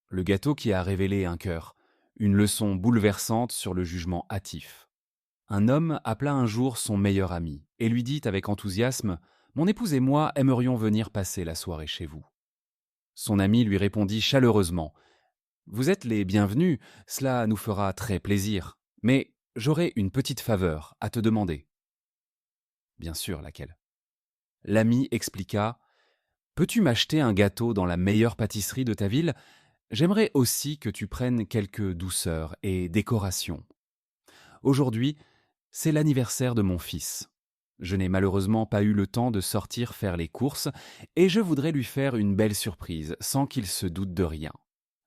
le gâteau qui a révélé un cœur, une leçon bouleversante sur le jugement hâtif. Un homme appela un jour son meilleur ami et lui dit avec enthousiasme: Mon épouse et moi aimerions venir passer la soirée chez vous. Son ami lui répondit chaleureusement: Vous êtes les bienvenus, cela nous fera très plaisir, mais j'aurai une petite faveur à te demander. Bien sûr, laquelle? L'ami expliqua: Peux-tu m'acheter un gâteau dans la meilleure pâtisserie de ta ville? J'aimerais aussi que tu prennes quelques douceurs et décorations. Aujourd'hui, c'est l'anniversaire de mon fils. Je n'ai malheureusement pas eu le temps de sortir faire les courses et je voudrais lui faire une belle surprise sans qu'il se doute de rien.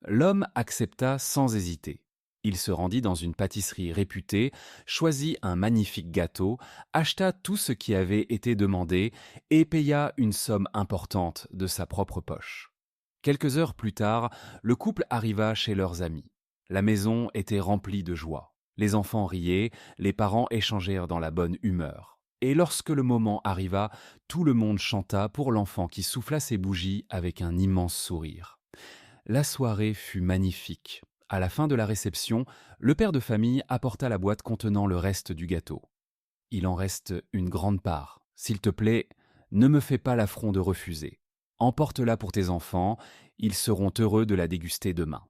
L'homme accepta sans hésiter. Il se rendit dans une pâtisserie réputée, choisit un magnifique gâteau, acheta tout ce qui avait été demandé et paya une somme importante de sa propre poche. Quelques heures plus tard, le couple arriva chez leurs amis. La maison était remplie de joie. Les enfants riaient, les parents échangèrent dans la bonne humeur. Et lorsque le moment arriva, tout le monde chanta pour l'enfant qui souffla ses bougies avec un immense sourire. La soirée fut magnifique. À la fin de la réception, le père de famille apporta la boîte contenant le reste du gâteau. Il en reste une grande part. S'il te plaît, ne me fais pas l'affront de refuser. Emporte-la pour tes enfants, ils seront heureux de la déguster demain.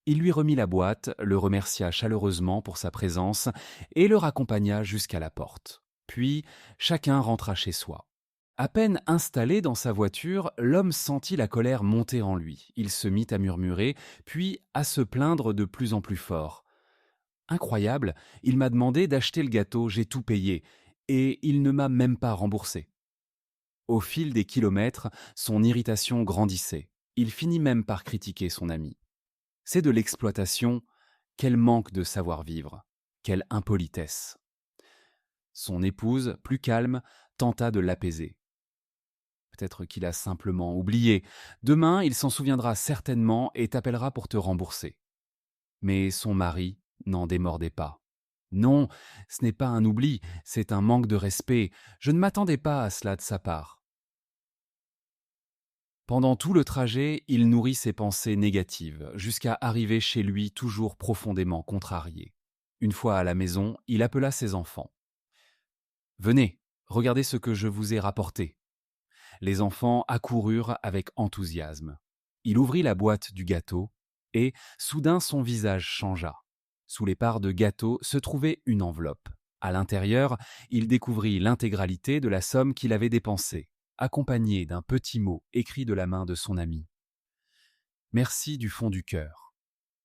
Il lui remit la boîte, le remercia chaleureusement pour sa présence et le raccompagna jusqu'à la porte. Puis, chacun rentra chez soi. À peine installé dans sa voiture, l'homme sentit la colère monter en lui. Il se mit à murmurer, puis à se plaindre de plus en plus fort. Incroyable, il m'a demandé d'acheter le gâteau, j'ai tout payé, et il ne m'a même pas remboursé. Au fil des kilomètres, son irritation grandissait. Il finit même par critiquer son ami. C'est de l'exploitation, quel manque de savoir-vivre, quelle impolitesse. Son épouse, plus calme, tenta de l'apaiser. Peut-être qu'il a simplement oublié. Demain, il s'en souviendra certainement et t'appellera pour te rembourser. Mais son mari n'en démordait pas. Non, ce n'est pas un oubli, c'est un manque de respect. Je ne m'attendais pas à cela de sa part. Pendant tout le trajet, il nourrit ses pensées négatives, jusqu'à arriver chez lui toujours profondément contrarié. Une fois à la maison, il appela ses enfants. Venez, regardez ce que je vous ai rapporté. Les enfants accoururent avec enthousiasme. Il ouvrit la boîte du gâteau, et soudain son visage changea. Sous les parts de gâteau se trouvait une enveloppe. À l'intérieur, il découvrit l'intégralité de la somme qu'il avait dépensée, accompagnée d'un petit mot écrit de la main de son ami. Merci du fond du cœur.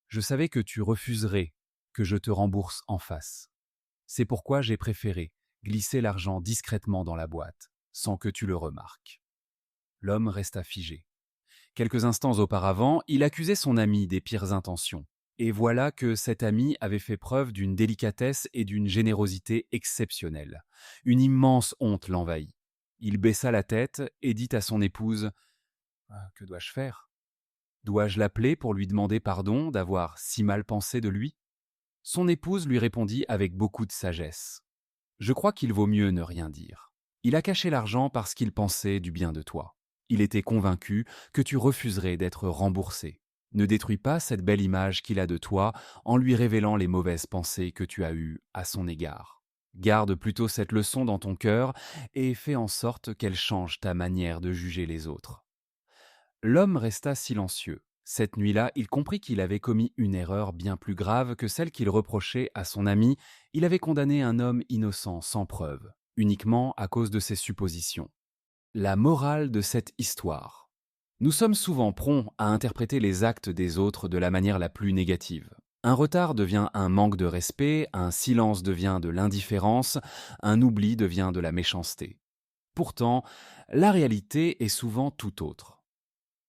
Je savais que tu refuserais que je te rembourse en face. C'est pourquoi j'ai préféré glisser l'argent discrètement dans la boîte, sans que tu le remarques. L'homme resta figé. Quelques instants auparavant, il accusait son ami des pires intentions. Et voilà que cet ami avait fait preuve d'une délicatesse et d'une générosité exceptionnelles. Une immense honte l'envahit. Il baissa la tête et dit à son épouse: Que dois-je faire? Dois-je l'appeler pour lui demander pardon d'avoir si mal pensé de lui? Son épouse lui répondit avec beaucoup de sagesse: Je crois qu'il vaut mieux ne rien dire. Il a caché l'argent parce qu'il pensait du bien de toi. Il était convaincu que tu refuserais d'être remboursé. Ne détruis pas cette belle image qu'il a de toi en lui révélant les mauvaises pensées que tu as eues à son égard. Garde plutôt cette leçon dans ton cœur et fais en sorte qu'elle change ta manière de juger les autres. L'homme resta silencieux. Cette nuit-là, il comprit qu'il avait commis une erreur bien plus grave que celle qu'il reprochait à son ami. Il avait condamné un homme innocent sans preuve, uniquement à cause de ses suppositions. La morale de cette histoire. Nous sommes souvent prompts à interpréter les actes des autres de la manière la plus négative. Un retard devient un manque de respect, un silence devient de l'indifférence, un oubli devient de la méchanceté. Pourtant, la réalité est souvent tout autre.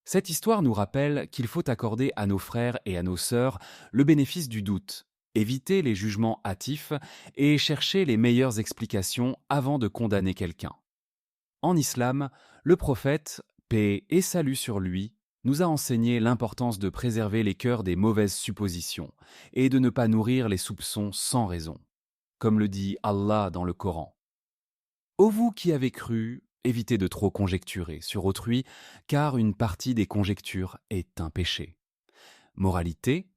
Cette histoire nous rappelle qu'il faut accorder à nos frères et à nos sœurs le bénéfice du doute, éviter les jugements hâtifs et chercher les meilleures explications avant de condamner quelqu'un. En islam, le prophète, paix et salut sur lui, nous a enseigné l'importance de préserver les cœurs des mauvaises suppositions et de ne pas nourrir les soupçons sans raison. Comme le dit Allah dans le Coran: Ô vous qui avez cru, évitez de trop conjecturer sur autrui, car une partie des conjectures est un péché. Moralité: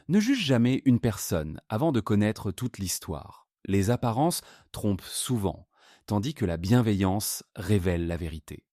ne juge jamais une personne avant de connaître toute l'histoire. Les apparences trompent souvent, tandis que la bienveillance révèle la vérité.